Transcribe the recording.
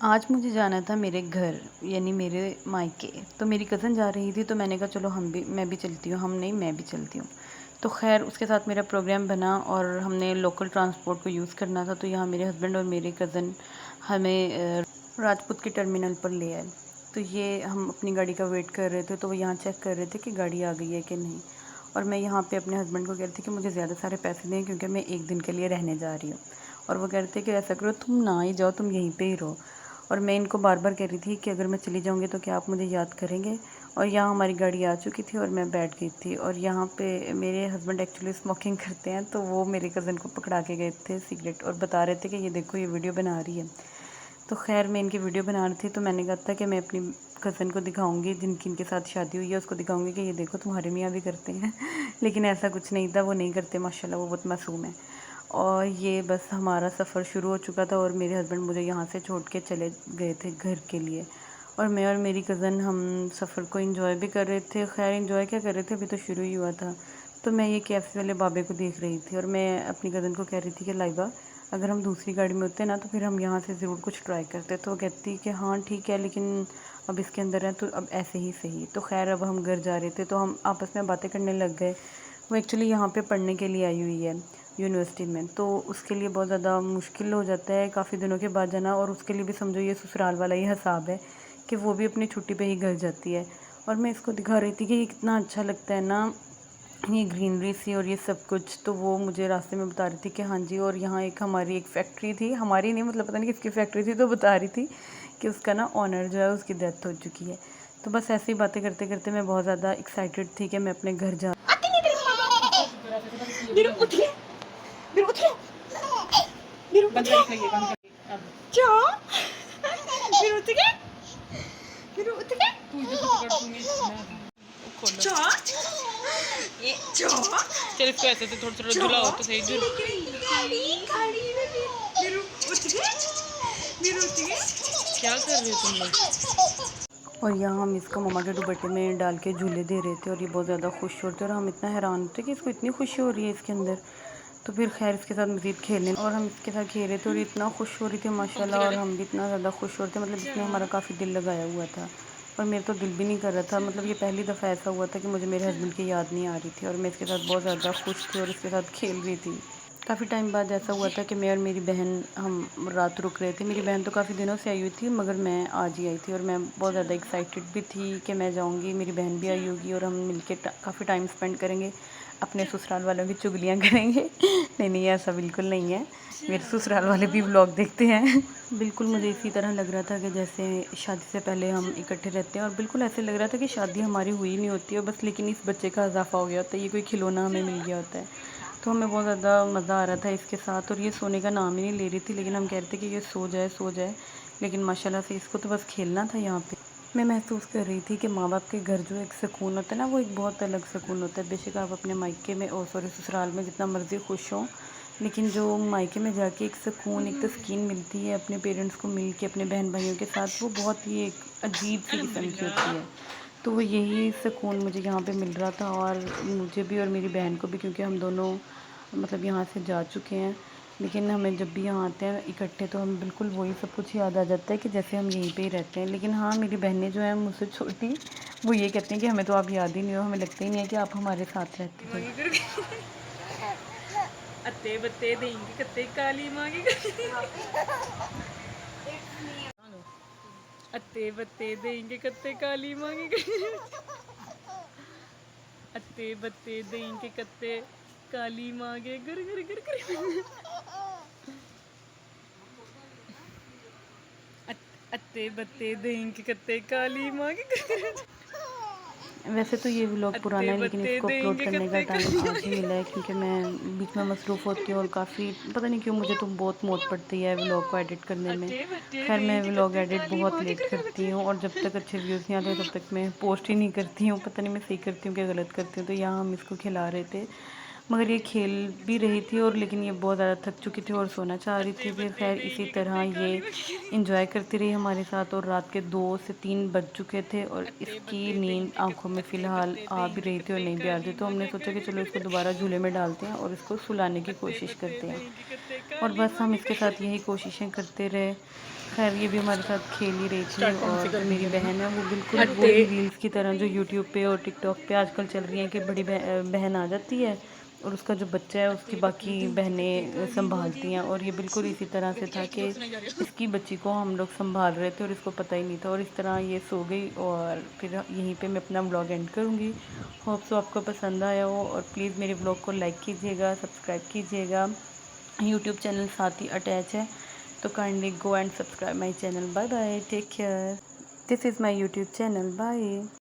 आज मुझे जाना था मेरे घर यानी मेरे मायके। तो मेरी कज़न जा रही थी तो मैंने कहा चलो मैं भी चलती हूँ। हम नहीं, मैं भी चलती हूँ। तो खैर उसके साथ मेरा प्रोग्राम बना और हमने लोकल ट्रांसपोर्ट को यूज़ करना था। तो यहाँ मेरे हस्बैंड और मेरे कज़न हमें राजपूत के टर्मिनल पर ले आए। तो ये हम अपनी गाड़ी का वेट कर रहे थे, तो वो यहाँ चेक कर रहे थे कि गाड़ी आ गई है कि नहीं। और मैं यहाँ पे अपने हस्बैंड को कह रही थी कि मुझे ज़्यादा सारे पैसे दें क्योंकि मैं एक दिन के लिए रहने जा रही हूँ। और वो कह रहे थे कि ऐसा करो, तुम ना ही जाओ, तुम यहीं पे ही रहो। और मैं इनको बार बार कह रही थी कि अगर मैं चली जाऊँगी तो क्या आप मुझे याद करेंगे। और यहाँ हमारी गाड़ी आ चुकी थी और मैं बैठ गई थी। और यहाँ पे मेरे हस्बैंड एक्चुअली स्मोकिंग करते हैं, तो वो मेरे कज़न को पकड़ा के गए थे सिगरेट और बता रहे थे कि ये देखो, ये वीडियो बना रही है। तो खैर मैं इनकी वीडियो बना रही थी, तो मैंने कहा था कि मैं अपनी कज़न को दिखाऊंगी जिनकी इनके साथ शादी हुई है, उसको दिखाऊंगी कि ये देखो तुम्हारे मियाँ भी करते हैं। लेकिन ऐसा कुछ नहीं था, वो नहीं करते माशाल्लाह, वो बहुत मासूम है। और ये बस हमारा सफ़र शुरू हो चुका था और मेरे हस्बैंड मुझे यहाँ से छोड़ के चले गए थे घर के लिए। और मैं और मेरी कज़न हम सफ़र को एंजॉय भी कर रहे थे। खैर एंजॉय क्या कर रहे थे, अभी तो शुरू ही हुआ था। तो मैं ये कैफ़े वाले बाबे को देख रही थी और मैं अपनी कज़न को कह रही थी कि लाइबा, अगर हम दूसरी गाड़ी में होते ना तो फिर हम यहाँ से ज़रूर कुछ ट्राई करते। तो वो कहती कि हाँ ठीक है, लेकिन अब इसके अंदर है तो अब ऐसे ही सही। तो खैर अब हम घर जा रहे थे तो हम आपस में बातें करने लग गए। वो एक्चुअली यहाँ पे पढ़ने के लिए आई हुई है यूनिवर्सिटी में, तो उसके लिए बहुत ज़्यादा मुश्किल हो जाता है काफ़ी दिनों के बाद जाना। और उसके लिए भी समझो ये ससुराल वाला ही हिसाब है कि वो भी अपनी छुट्टी पे ही घर जाती है। और मैं इसको दिखा रही थी कि ये कितना अच्छा लगता है ना, ये ग्रीनरी सी और ये सब कुछ। तो वो मुझे रास्ते में बता रही थी कि हाँ जी, और यहाँ एक हमारी एक फैक्ट्री थी, हमारी नहीं मतलब पता नहीं किसकी फैक्ट्री थी, तो बता रही थी कि उसका ना ऑनर जो है उसकी डेथ हो चुकी है। तो बस ऐसी बातें करते करते मैं बहुत ज़्यादा एक्साइटेड थी कि मैं अपने घर जा। चल इसको ऐसे थोड़ा थोड़ा झुलाओ तो सही झुल। क्या कर रहे हो तुम लोग? और यहाँ हम इसको मम्मा के दुपट्टे में डाल के झूले दे रहे थे और ये बहुत ज़्यादा खुश हो रहे थे और हम इतना हैरान थे कि इसको इतनी खुशी हो रही है इसके अंदर। तो फिर खैर इसके साथ मज़ीद खेलने और हम इसके साथ खेल रहे थे और ये इतना खुश हो रही थी माशाल्लाह, और हम भी इतना ज़्यादा खुश हो रहे थे। मतलब इसने हमारा काफ़ी दिल लगाया हुआ था और मेरा तो दिल भी नहीं कर रहा था। मतलब ये पहली दफ़ा ऐसा हुआ था कि मुझे मेरे हस्बैंड की याद नहीं आ रही थी और मैं इसके साथ बहुत ज़्यादा खुश थी और इसके साथ खेल रही थी। काफ़ी टाइम बाद ऐसा हुआ था कि मैं और मेरी बहन हम रात रुक रहे थे। मेरी बहन तो काफ़ी दिनों से आई हुई थी मगर मैं आज ही आई थी और मैं बहुत ज़्यादा एक्साइटेड भी थी कि मैं जाऊंगी, मेरी बहन भी आई होगी और हम मिलके काफ़ी टाइम स्पेंड करेंगे, अपने ससुराल वालों की चुगलियाँ करेंगे। नहीं नहीं, ऐसा बिल्कुल नहीं है, मेरे ससुराल वाले भी व्लॉग देखते हैं। बिल्कुल मुझे इसी तरह लग रहा था कि जैसे शादी से पहले हम इकट्ठे रहते हैं, और बिल्कुल ऐसे लग रहा था कि शादी हमारी हुई नहीं होती है बस, लेकिन इस बच्चे का इजाफा हो गया होता है, ये कोई खिलौना हमें मिल गया होता है। तो हमें बहुत ज़्यादा मज़ा आ रहा था इसके साथ और ये सोने का नाम ही नहीं ले रही थी, लेकिन हम कह रहे थे कि ये सो जाए सो जाए, लेकिन माशाल्लाह से इसको तो बस खेलना था यहाँ पे। मैं महसूस कर रही थी कि माँ बाप के घर जो एक सुकून होता है ना, वो एक बहुत अलग सुकून होता है। बेशक आप अपने मायके में और सॉरी ससुराल में जितना मर्ज़ी खुश हों, लेकिन जो मायके में जाके एक सुकून, एक तस्कीन मिलती है अपने पेरेंट्स को मिल के, अपने बहन भाइयों के साथ, वो बहुत ही एक अजीब सी किस्म की होती है। तो वो यही सुकून मुझे यहाँ पे मिल रहा था और मुझे भी और मेरी बहन को भी, क्योंकि हम दोनों मतलब यहाँ से जा चुके हैं। लेकिन हमें जब भी यहाँ आते हैं इकट्ठे तो हम बिल्कुल वही सब कुछ याद आ जाता है कि जैसे हम यहीं पे ही रहते हैं। लेकिन हाँ, मेरी बहनें जो हैं मुझसे छोटी, वो ये कहती हैं कि हमें तो आप याद ही नहीं हो, हमें लगता ही नहीं है कि आप हमारे साथ रहते थे। अत्ते बत्ते देंगे कत्ते काली मांगे। अत्ते बत्ते देंगे कत्ते काली मांगे। अत्ते बत्ते देंगे कत्ते काली मांगे गर गर गर गर। अत्ते बत्ते देंगे कत्ते काली मांगे गर गर। वैसे तो ये व्लॉग पुराना अत्ते है, लेकिन बत्ते इसको अपलोड देंगे करने का कत्ते टाइम काली आज ही मिला है क्योंकि मैं बीच में मसरूफ़ होती हूँ और काफ़ी पता नहीं क्यों मुझे तो बहुत मौत पड़ती है व्लॉग को एडिट करने में। अत्ते बत्ते खैर मैं देंगे व्लॉग कत्ते एडिट काली बहुत मांगे लेट गर करती गर। हूँ और जब तक अच्छे व्यूज़ नहीं आते तब तक मैं पोस्ट ही नहीं करती हूँ। पता नहीं मैं सही करती हूँ क्या गलत करती हूँ। तो यहाँ हम इसको खिला रहे थे मगर ये खेल भी रही थी और लेकिन ये बहुत ज़्यादा थक चुकी थी और सोना चाह रही थी। फिर खैर इसी तरह ये इंजॉय करती रही हमारे साथ और रात के 2 से 3 बज चुके थे और इसकी नींद आंखों में फ़िलहाल आ भी रही थी और नहीं भी आ रही थी। तो हमने सोचा कि चलो इसको दोबारा झूले में डालते हैं और इसको सुलाने की कोशिश करते हैं। और बस हम इसके साथ यही कोशिशें करते रहे खैर ये भी हमारे साथ खेल ही रही थी। Start कौन से और करेंगे मेरी हम? बहन है वो बिल्कुल हटे। वही रील्स की तरह जो यूट्यूब पे और टिकटॉक पे आजकल चल रही हैं कि बड़ी बहन आ जाती है और उसका जो बच्चा है उसकी बाकी बहनें संभालती हैं। और ये बिल्कुल इसी तरह से था कि इसकी बच्ची को हम लोग संभाल रहे थे और इसको पता ही नहीं था और इस तरह ये सो गई। और फिर यहीं पे मैं अपना व्लॉग एंड करूँगी। होप सो आपको पसंद आया हो और प्लीज़ मेरे व्लॉग को लाइक कीजिएगा, सब्सक्राइब कीजिएगा। यूट्यूब चैनल साथ ही अटैच है, तो kindly go and subscribe my channel. Bye bye, take care. This is my YouTube channel. Bye.